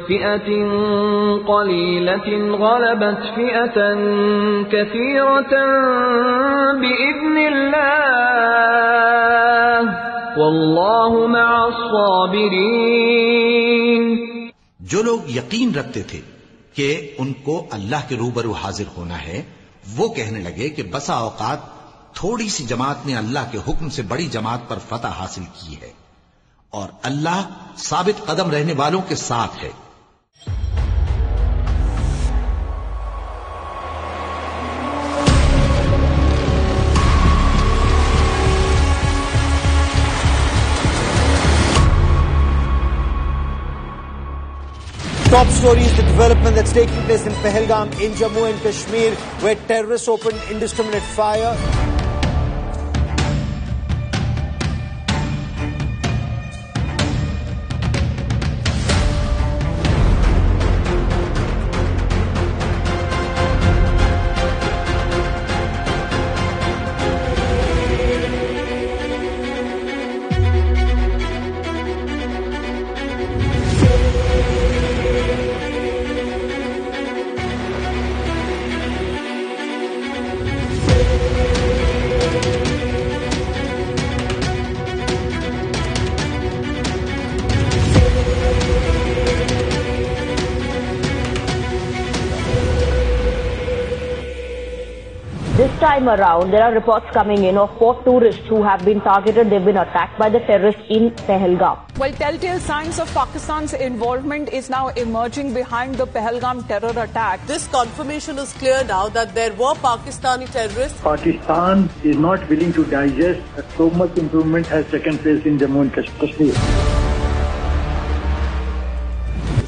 फिअतिन क़लीलतिन ग़लबत फिअतन कसीरतन बिइज़्निल्लाह वल्लाहु मअस्साबिरीन। जो लोग यकीन रखते थे कि उनको अल्लाह के रूबरू हाजिर होना है, वो कहने लगे कि बसा औकात थोड़ी सी जमात ने अल्लाह के हुक्म से बड़ी जमात पर फतह हासिल की है और अल्लाह साबित कदम रहने वालों के साथ है। Top story is the development that's taking place in Pahalgam in Jammu and Kashmir, where terrorists opened indiscriminate fire. This time around, there are reports coming in of 4 tourists who have been targeted. They've been attacked by the terrorists in Pahalgam. Well, telltale signs of Pakistan's involvement is now emerging behind the Pahalgam terror attack. This confirmation is clear now that there were Pakistani terrorists. Pakistan is not willing to digest that so much improvement has taken place in Jammu and Kashmir.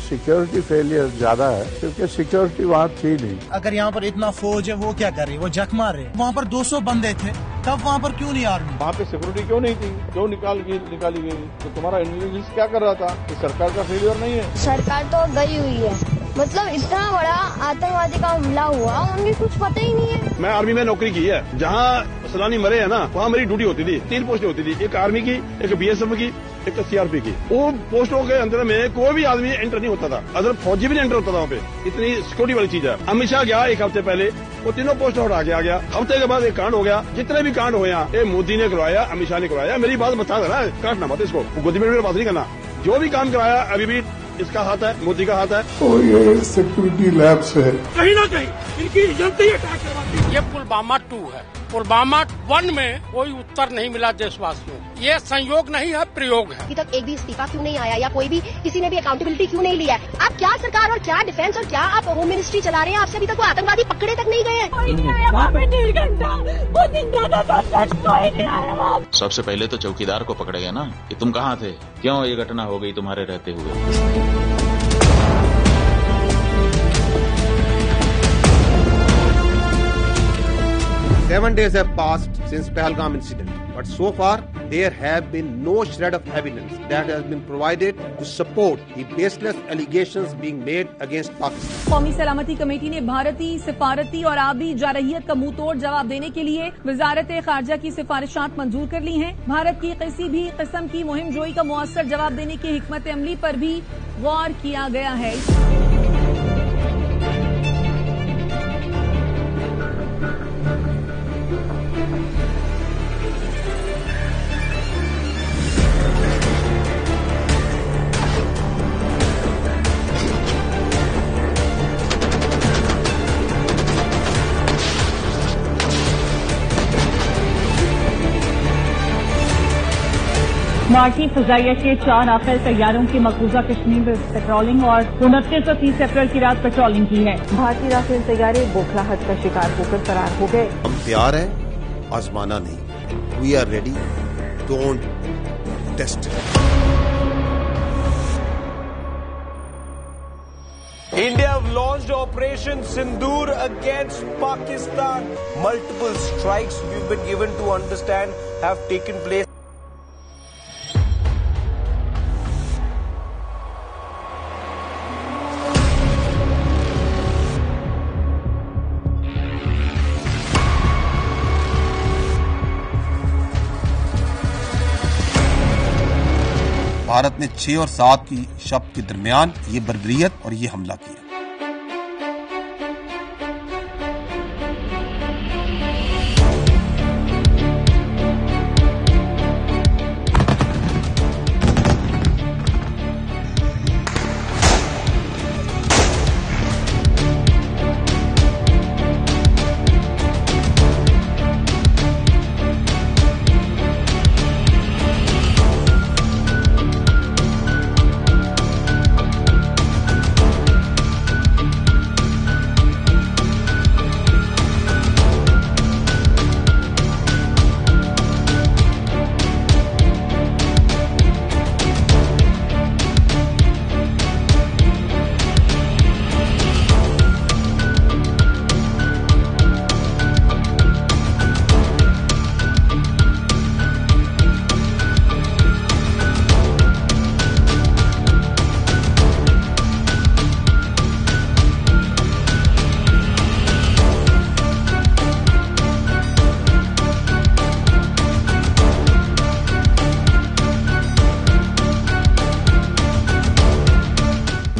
Security failure ज्यादा है क्योंकि security वहाँ थी नहीं। अगर यहाँ पर इतना फौज है, वो क्या कर रही है? वो जख मार रहे। वहाँ पर 200 बंदे थे, तब वहाँ पर क्यों नहीं आर्मी? वहाँ पे सिक्योरिटी क्यों नहीं थी? क्यों निकाली गई? तो तुम्हारा इंटेलिजेंस क्या कर रहा था? कि सरकार का फेलियर नहीं है। सरकार तो गई हुई है, मतलब इतना बड़ा आतंकवादी का हमला हुआ, उनकी कुछ पता ही नहीं है। मैं आर्मी में नौकरी की है, जहाँ सलानी मरे है ना, वहाँ मेरी ड्यूटी होती थी। 3 पोस्टें होती थी, एक आर्मी की, एक BSF की, एक CRP की। वो पोस्टों के अंदर में कोई भी आदमी एंटर नहीं होता था, अदर फौजी भी नहीं एंटर होता था वहाँ पे। इतनी सिक्योरिटी वाली चीज है। अमित शाह गया 1 हफ्ते पहले, वो तीनों पोस्ट हटा के आ गया। हफ्ते के बाद एक कांड हो गया। जितने भी कांड हुए यहाँ, मोदी ने करवाया, अमित शाह ने करवाया। मेरी बात बता देना, काटना मत इसको, गोदी में बात नहीं करना। जो भी काम कराया अभी भी इसका हाथ है, मोदी का हाथ है। तो ये सिक्योरिटी लैब्स है, कहीं ना कहीं इनकी एजेंसी अटैक करवाती है। ये पुलवामा 2 है। पुलवामा 1 में कोई उत्तर नहीं मिला देशवासियों। ये संयोग नहीं है, प्रयोग है। अभी तक एक भी इस्तीफा क्यों नहीं आया, या कोई भी किसी ने भी अकाउंटेबिलिटी क्यों नहीं लिया है? आप क्या सरकार और क्या डिफेंस और क्या आप होम मिनिस्ट्री चला रहे हैं? आपसे अभी तक वो आतंकवादी पकड़े तक नहीं गए हैं। सबसे पहले तो चौकीदार को पकड़ेगा ना कि तुम कहाँ थे, क्यों ये घटना हो गई तुम्हारे रहते हुए। 7 days have passed since Pahalgam incident, but so far there have been no shred of evidence that has been provided to support the baseless allegations being made against Pakistan. कौमी सलामती कमेटी ने भारतीय सिफारती और आबी जारहियत का मुंह तोड़ जवाब देने के लिए वजारत खारजा की सिफारिशात मंजूर कर ली हैं। भारत की किसी भी किस्म की मुहिम जोई का मुअस्सर जवाब देने की हिकमत अमली पर भी गौर किया गया है। भारतीय फजाइया के 4 राफेल तैयारों की मकबूजा कश्मीर में पेट्रोलिंग और 29 और 30 अप्रैल की रात पेट्रोलिंग की है। भारतीय राफेल तैयारे बौखलाहट का शिकार होकर फरार हो गए। हम तैयार हैं, आजमाना नहीं। We are ready, don't test. India have launched Operation Sindoor against Pakistan. Multiple strikes we've been given to understand have taken place. Bharat ने 6 और 7 की शब के दरमियान ये बर्बरियत और ये हमला किया।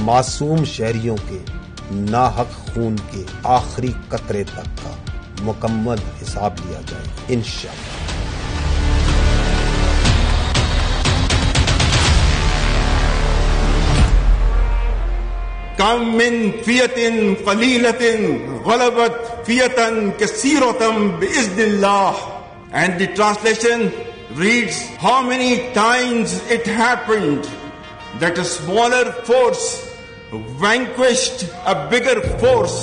मासूम शहरियों के नाहक खून के आखिरी कतरे तक का मुकम्मल हिसाब लिया जाए इंशाअल्लाह। कम मिन फियतिन कलीलतिन गलबत फियतन कसीरतन बिइज़्निल्लाह। And the translation reads, how many times it happened that a smaller force vanquished a bigger force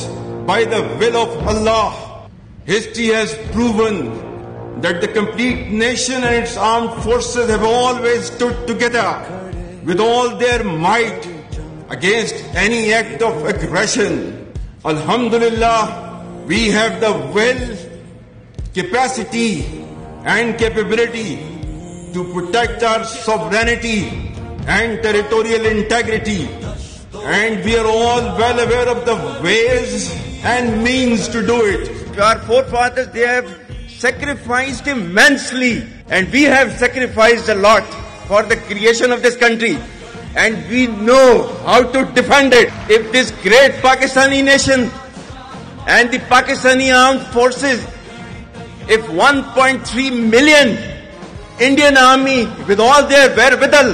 by the will of Allah. History has proven that the complete nation and its armed forces have always stood together with all their might against any act of aggression. Alhamdulillah, we have the will, capacity and capability to protect our sovereignty and territorial integrity. And we are all well aware of the ways and means to do it. Our forefathers, they have sacrificed immensely, and we have sacrificed a lot for the creation of this country. And we know how to defend it. If this great Pakistani nation and the Pakistani armed forces, if 1.3 million Indian army with all their wherewithal,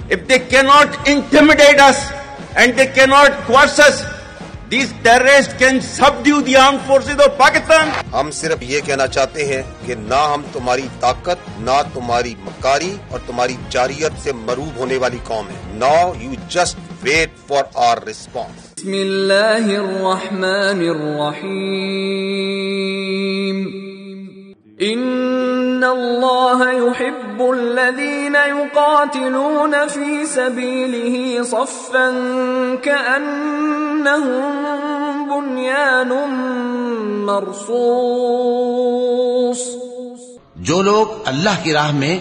if they cannot intimidate us and they cannot coerce us, these terrorists can subdue the armed forces of Pakistan. हम सिर्फ ये कहना चाहते हैं कि ना हम तुम्हारी ताकत, ना तुम्हारी मक्कारी और तुम्हारी जारियत से मरूब होने वाली कौम है. Now you just wait for our response. बिस्मिल्लाहिर्रहमानिर्रहीम. इन्नल्लाह युहिब्बुल्लज़ीना युक़ातिलूना फ़ी सबीलिही सफ़्फ़न कअन्नहुम बुन्यानुम मरसूस. जो लोग अल्लाह की राह में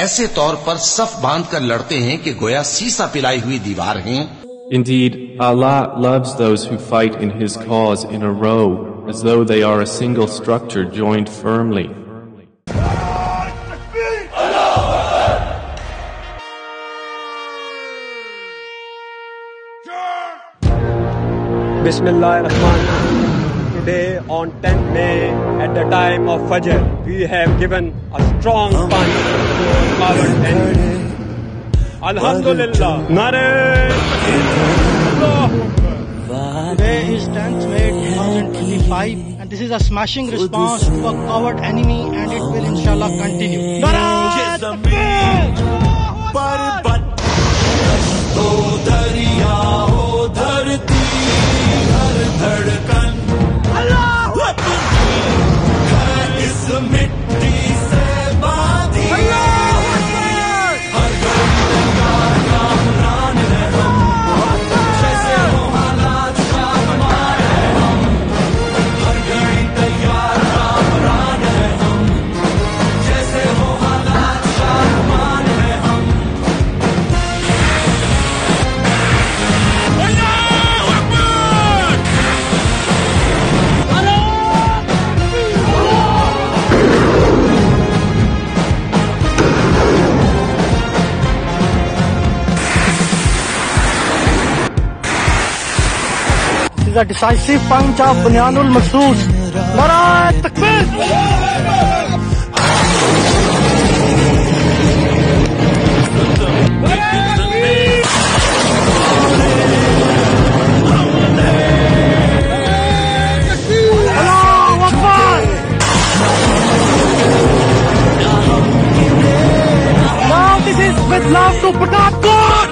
ऐसे तौर पर सफ बांध कर लड़ते हैं कि गोया सीसा पिलाई हुई दीवार हैं. Indeed, Allah loves those who fight in His cause in a row, as though they are a single structure joined firmly. Bismillahirrahmanirrahim. Today on 10th May at the time of Fajr, we have given a strong punch to our coward enemy. Alhamdulillah. Nare Today is 10th May 2025 and this is a smashing response to a coward enemy and it will inshallah continue. धड़कन अल्लाह है इस मिट्टी से बांधी हर घड़ी कामरान है हम जैसे हो हालात का हमारे हम हर घड़ी तैयार कामरान है हम जैसे हो हालात is a decisive punch of Bunyanul Marsoos. Narae Takbir! With love to Pathankot!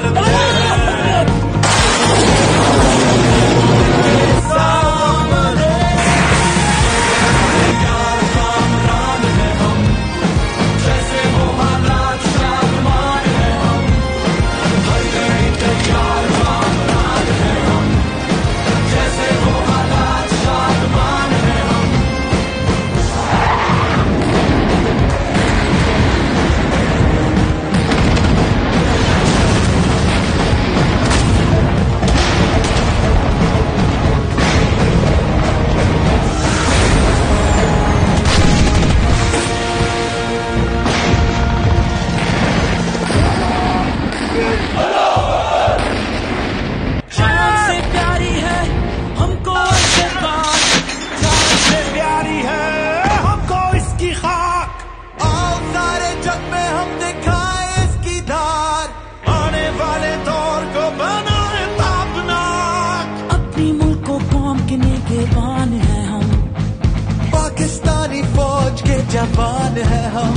जवान है हम,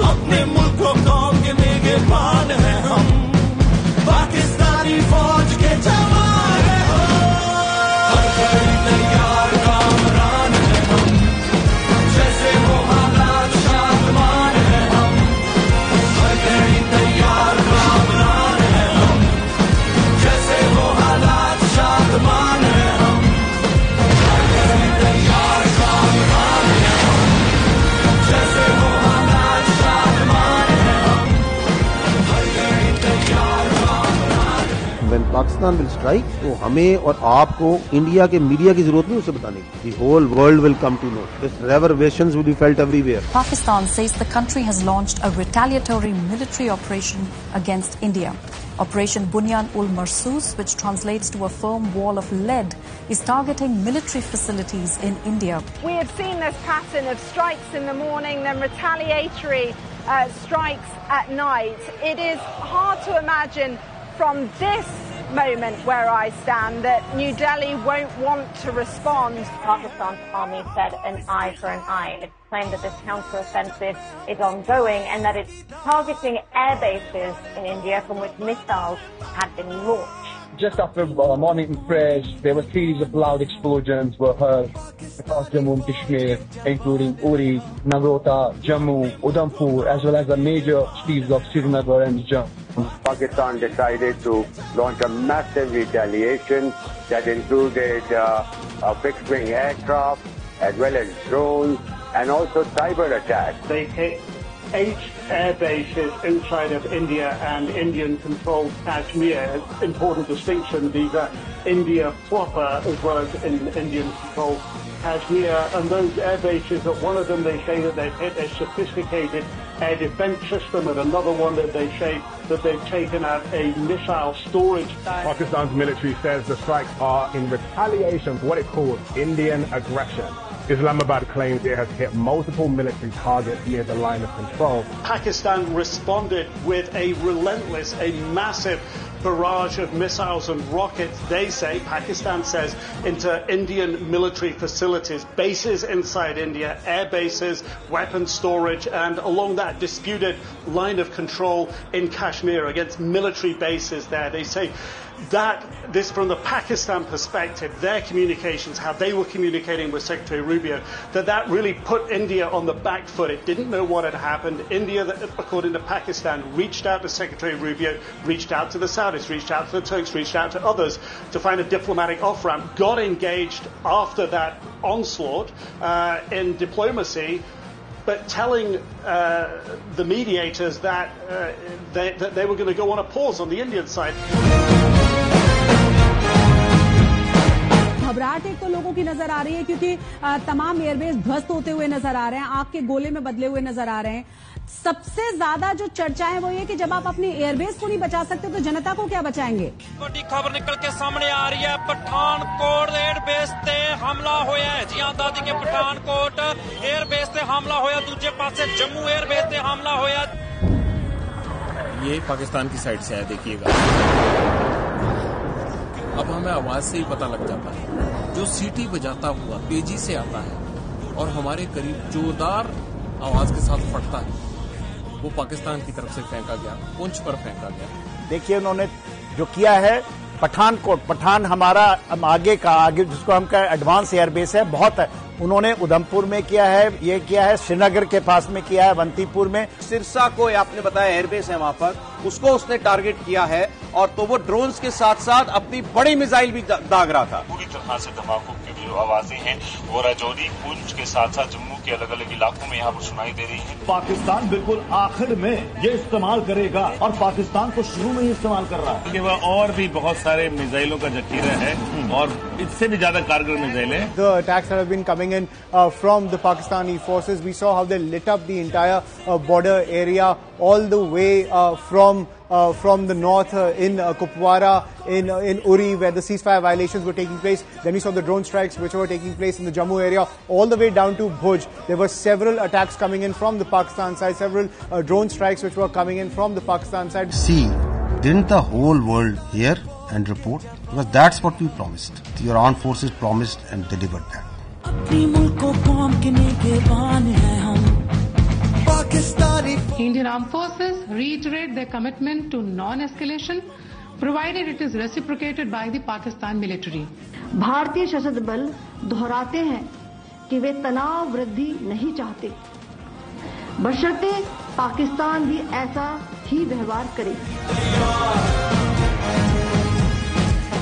अपने मुल्क को कौम के निगहबान है हम, पाकिस्तानी फौज के जवान है हम, हर घड़ी तैयार कामरान है हम, जैसे वो हालात शादमान है हम, हर घड़ी तैयार कामरान है हम, जैसे वो हालात शादमान है हम, हर घड़ी तैयार कामरान है हम, जैसे वो हालात शादमान है हम, हर घड़ी तैयार कामरान है। When Pakistan will strike, तो हमें और आपको इंडिया के मीडिया की जरूरत नहीं उसे बताने की. The whole world will come to know. This reverberations will be felt everywhere. Pakistan says the country has launched a retaliatory military operation against India. Operation Bunyan-ul-Marsoos, which translates to a firm wall of lead, is targeting military facilities in India. We have seen this pattern of strikes in the morning, then retaliatory strikes at night. It is hard to imagine from this moment where I stand that New Delhi won't want to respond. Pakistan's army said an eye for an eye. It claimed that this counter-offensive is ongoing and that it's targeting air bases in India from which missiles had been launched. Just after morning prayers, there were a series of loud explosions were heard across Jammu and Kashmir, including Uri, Nagrota, Jammu, Udhampur, as well as the major cities of Srinagar and Jammu. Pakistan decided to launch a massive retaliation that included fixed-wing aircraft, as well as drones, and also cyber attacks. They hit 8 air bases inside of India and Indian-controlled Kashmir. Important distinction, these are India proper as well as in Indian-controlled Kashmir. And those air bases, at one of them they say that they've hit a sophisticated air defense system, and another one that they say that they've taken out a missile storage. Pakistan's military says the strikes are in retaliation for what it calls Indian aggression. Islamabad claims it has hit multiple military targets near the line of control. Pakistan responded with a relentless, a massive barrage of missiles and rockets, they say, Pakistan says, into Indian military facilities, bases inside India, air bases, weapons storage, and along that disputed line of control in Kashmir against military bases there. They say that this, from the Pakistan perspective, their communications, how they were communicating with Secretary Rubio, that really put India on the back foot. It didn't know what had happened. India, according to Pakistan, reached out to Secretary Rubio, reached out to the Saudis, reached out to the Turks, reached out to others to find a diplomatic off-ramp, got engaged after that onslaught in diplomacy, but telling the mediators that they were going to go on a pause on the Indian side. घबराहट एक तो लोगों की नजर आ रही है क्योंकि तमाम एयरबेस ध्वस्त होते हुए नजर आ रहे हैं, आग के गोले में बदले हुए नजर आ रहे हैं। सबसे ज्यादा जो चर्चा है वो ये कि जब आप अपने एयरबेस को नहीं बचा सकते तो जनता को क्या बचाएंगे। बड़ी खबर निकल के सामने आ रही है, पठानकोट एयरबेस ते हमला होया है। जी हां दादी के पठानकोट एयरबेस ते हमला होया, दूजे पासे जम्मू एयरबेस ते हमला होया। ये पाकिस्तान की साइड से है, देखिएगा। अब हमें आवाज से ही पता लग जाता है, जो सीटी बजाता हुआ तेजी से आता है और हमारे करीब जोरदार आवाज के साथ फटता है, वो पाकिस्तान की तरफ से फेंका गया, पुंछ पर फेंका गया। देखिए उन्होंने जो किया है, पठानकोट, पठान हमारा आगे जिसको हम कहें एडवांस एयरबेस है, बहुत है। उन्होंने उधमपुर में किया है, ये किया है श्रीनगर के पास में किया है, अवंतीपुर में। सिरसा को आपने बताया एयरबेस है वहां पर, उसको उसने टारगेट किया है और तो वो ड्रोन्स के साथ साथ अपनी बड़ी मिसाइल भी दाग रहा था। पूरी तरह से धमाकों की जो आवाजें हैं वो राजौरी, पुंछ के साथ साथ जम्मू के अलग अलग इलाकों में यहाँ पर सुनाई दे रही हैं। पाकिस्तान बिल्कुल आखिर में ये इस्तेमाल करेगा और पाकिस्तान को शुरू में ही इस्तेमाल कर रहा है। वह और भी बहुत सारे मिसाइलों का जखीरा है और इससे भी ज्यादा कारगर मिसाइल है। The attacks that have been coming in from the Pakistani forces, we saw how they lit up the entire border area all the way from the north in Kupwara, in Uri, where the ceasefire violations were taking place. Then we saw the drone strikes which were taking place in the Jammu area, all the way down to Bhuj. There were several attacks coming in from the Pakistan side, several drone strikes which were coming in from the Pakistan side. See, didn't the whole world hear and report? Because that's what we promised. Your armed forces promised and delivered that. Indian Armed Forces reiterate their commitment to non-escalation, provided it is reciprocated by the Pakistan military. भारतीय सशस्त्र बल दोहराते हैं कि वे तनाव वृद्धि नहीं चाहते, बशर्ते पाकिस्तान भी ऐसा ही व्यवहार करे।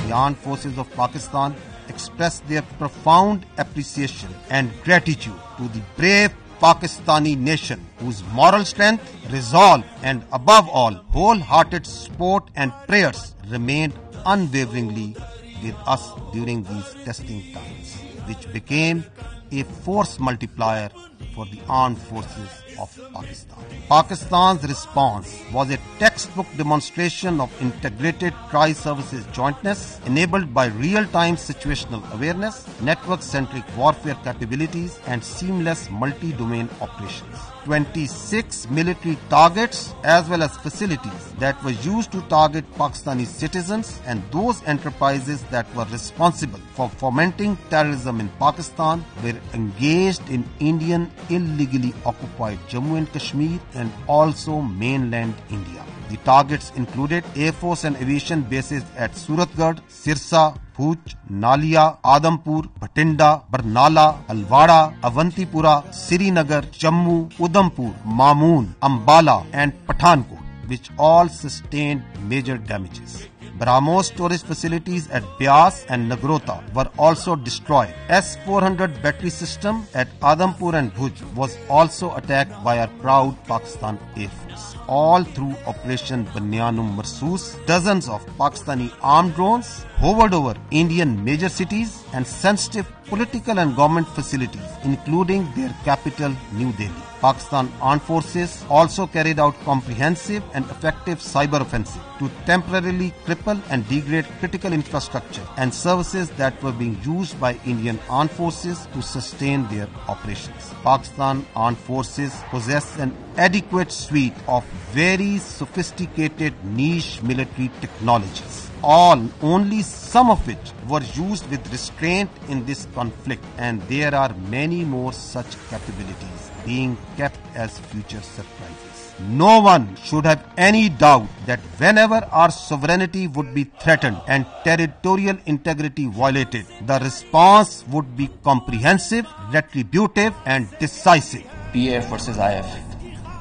The armed forces of Pakistan express their profound appreciation and gratitude to the brave Pakistani nation whose moral strength, resolve and above all wholehearted support and prayers remained unwaveringly with us during these testing times, which became a force multiplier for the armed forces of Pakistan. Pakistan's response was a textbook demonstration of integrated tri-services jointness enabled by real-time situational awareness, network-centric warfare capabilities and seamless multi-domain operations. 26 military targets as well as facilities that were used to target Pakistani citizens and those enterprises that were responsible for fomenting terrorism in Pakistan were engaged in Indian illegally occupied Jammu and Kashmir and also mainland India. The targets included Air Force and aviation bases at Suratgarh, Sirsa, Bhuj, Nalia, Adampur, Bhatinda, Barnala, Alwada, Avantipura, Srinagar, Jammu, Udhampur, Mamoon, Ambala and Pathankot, which all sustained major damages. BrahMos storage facilities at Beas and Nagrota were also destroyed. S-400 battery system at Adampur and Bhuj was also attacked by our proud Pakistan Air Force. All through Operation Banyanum Marsoos, dozens of Pakistani armed drones hovered over Indian major cities and sensitive political and government facilities, including their capital, New Delhi. Pakistan Armed Forces also carried out comprehensive and effective cyber offensive to temporarily cripple and degrade critical infrastructure and services that were being used by Indian Armed Forces to sustain their operations. Pakistan Armed Forces possess an adequate suite of very sophisticated niche military technologies, only some of which were used with restraint in this conflict, and there are many more such capabilities being kept as future surprises. No one should have any doubt that whenever our sovereignty would be threatened and territorial integrity violated, the response would be comprehensive, retributive and decisive. PAF versus IF,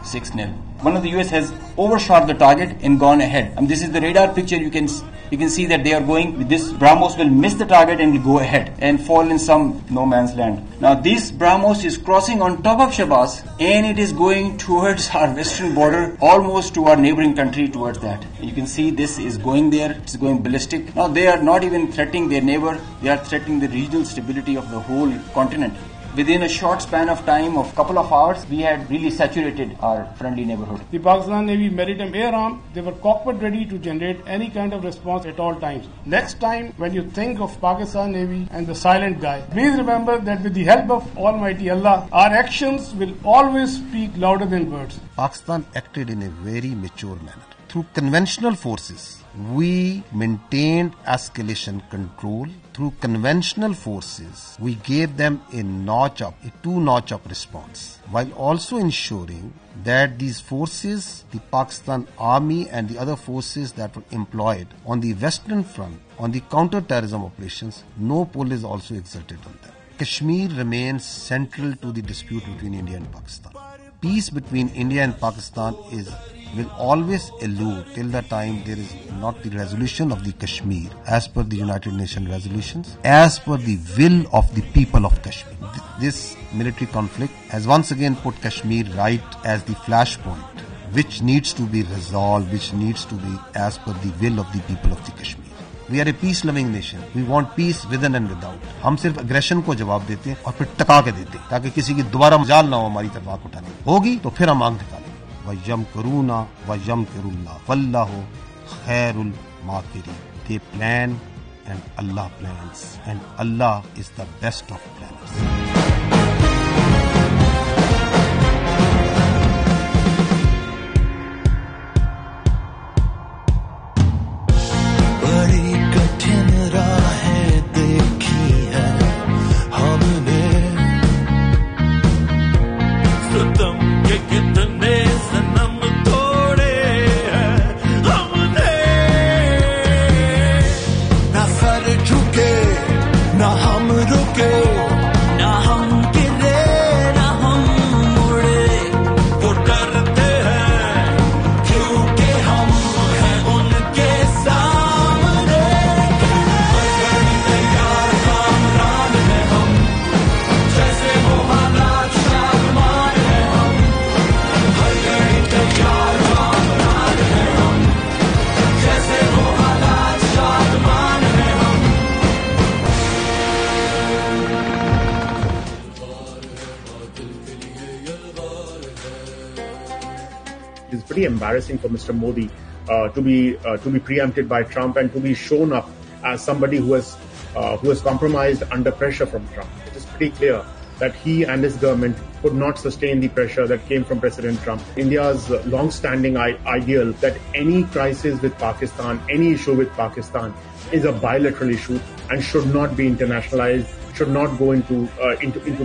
6-0. One of the US has overshot the target and gone ahead. And this is the radar picture. You can see that they are going with this. BrahMos will miss the target and will go ahead and fall in some no man's land. Now this BrahMos is crossing on top of Shabaz and it is going towards our western border, almost to our neighboring country, towards that. You can see this is going there. It's going ballistic. Now they are not even threatening their neighbor. They are threatening the regional stability of the whole continent. within a short span of time of couple of hours, we had really saturated our friendly neighborhood. The Pakistan Navy maritime air arm, they were cockpit ready to generate any kind of response at all times. Next time when you think of Pakistan Navy and the silent guy, please remember that with the help of Almighty Allah, our actions will always speak louder than words. Pakistan acted in a very mature manner. Through conventional forces, we maintained escalation control. Through conventional forces, we gave them a two-notch up response, while also ensuring that these forces, the Pakistan Army and the other forces that were employed on the Western Front, on the counter-terrorism operations, no pull is also exerted on them. Kashmir remains central to the dispute between India and Pakistan. Peace between India and Pakistan will always elude till the time there is not the resolution of the Kashmir as per the United Nations resolutions, as per the will of the people of Kashmir. This military conflict has once again put Kashmir right as the flashpoint, which needs to be resolved, which needs to be as per the will of the people of the Kashmir. We are a peace-loving nation. We want peace within and without. हम सिर्फ aggression को जवाब देते हैं और फिर टका के देते हैं ताकि किसी की दोबारा मजाल ना हो हमारी तरफ आंख उठाने होगी तो फिर हम आंख निकालें. وَيَمْكُرُونَ وَيَمْكُرُ اللَّهُ وَاللَّهُ خَيْرُ الْمَاكِرِينَ. They plan and Allah plans, and Allah is the best of planners. It's pretty embarrassing for Mr. Modi to be preempted by Trump and to be shown up as somebody who has compromised under pressure from Trump. It is pretty clear that he and his government could not sustain the pressure that came from President Trump. India's long-standing ideal that any crisis with Pakistan, any issue with Pakistan is a bilateral issue and should not be internationalized, should not go into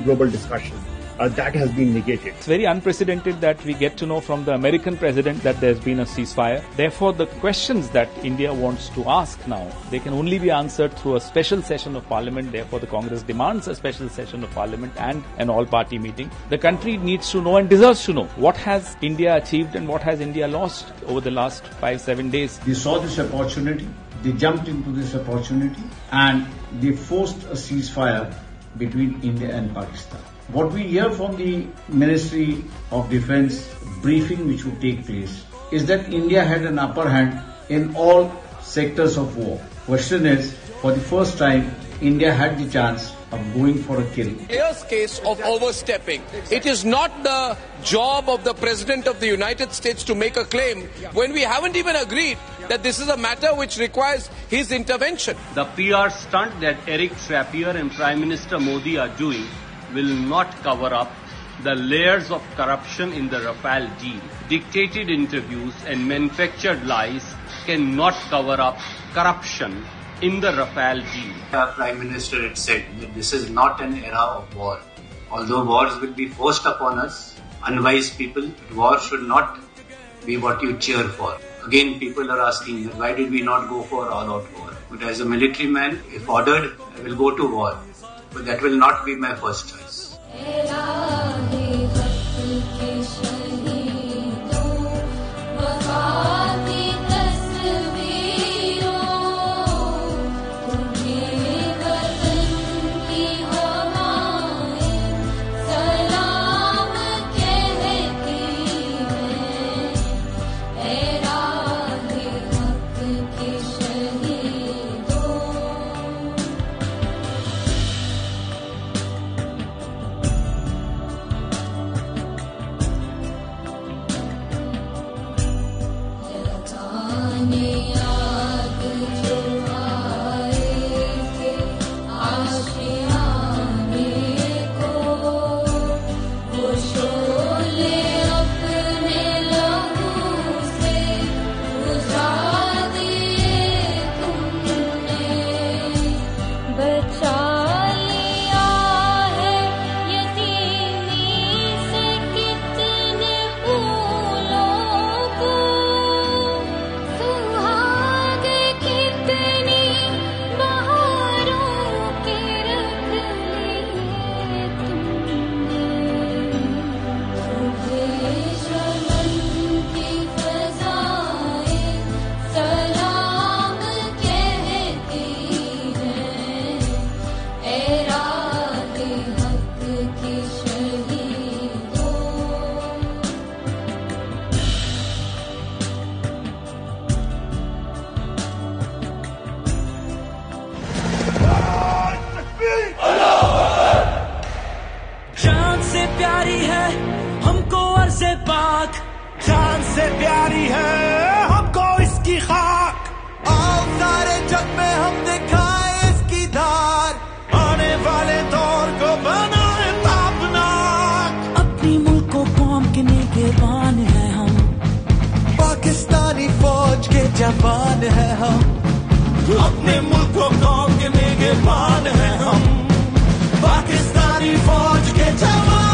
global discussion. That has been negated. It's very unprecedented that we get to know from the American president that there's been a ceasefire. Therefore, the questions that India wants to ask now, they can only be answered through a special session of parliament. Therefore, the Congress demands a special session of parliament and an all-party meeting. The country needs to know and deserves to know what has India achieved and what has India lost over the last 5-7 days. They saw this opportunity, they jumped into this opportunity, and they forced a ceasefire between India and Pakistan. What we hear from the Ministry of Defence briefing which would take place is that India had an upper hand in all sectors of war. Question is, for the first time, India had the chance of going for a kill. Here's case of overstepping. It is not the job of the President of the United States to make a claim when we haven't even agreed that this is a matter which requires his intervention. The PR stunt that Eric Trappier and Prime Minister Modi are doing will not cover up the layers of corruption in the Rafale deal. Dictated interviews and manufactured lies cannot cover up corruption in the Rafale deal. Our Prime Minister had said that this is not an era of war. Although wars will be forced upon us, unwise people, war should not be what you cheer for. Again, people are asking, why did we not go for all-out war? But as a military man, if ordered, I will go to war. But that will not be my first choice. से प्यारी है हमको इसकी खाक। आओ सारे जग में हम दिखाए इसकी धार, आने वाले दौर को बनाए तापनाक। अपनी मुल्क को कौम के निगहबान है हम, पाकिस्तानी फौज के जवान है हम। अपने मुल्क को कौम के निगहबान है हम, पाकिस्तानी फौज के जवान।